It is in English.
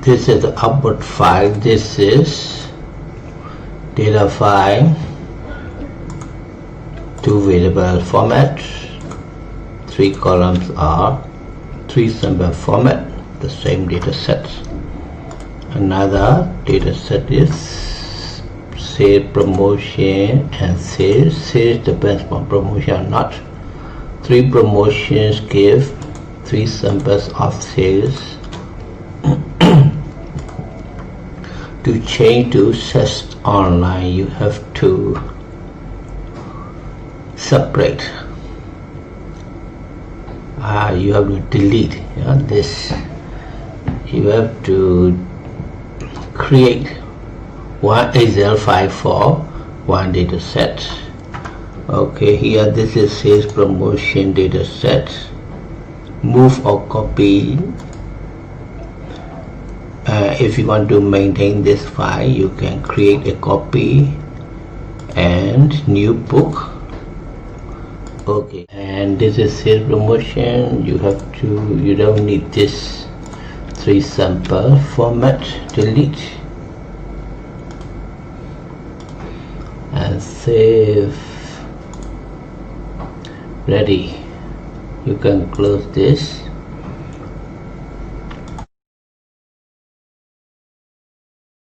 This is the output file. This is data file, two variable format, three columns are three symbol format, the same data set. Another data set is sales promotion and sales. Sales depends on promotion or not. Three promotions give three symbols of sales. To change to SAS Online, you have to separate. You have to delete this. You have to create one Excel file for one data set. Okay, here this is sales promotion data set. Move or copy. If you want to maintain this file, you can create a copy and new book. Okay, and this is sales promotion. You don't need this three sample format. Delete and save. Ready. You can close this.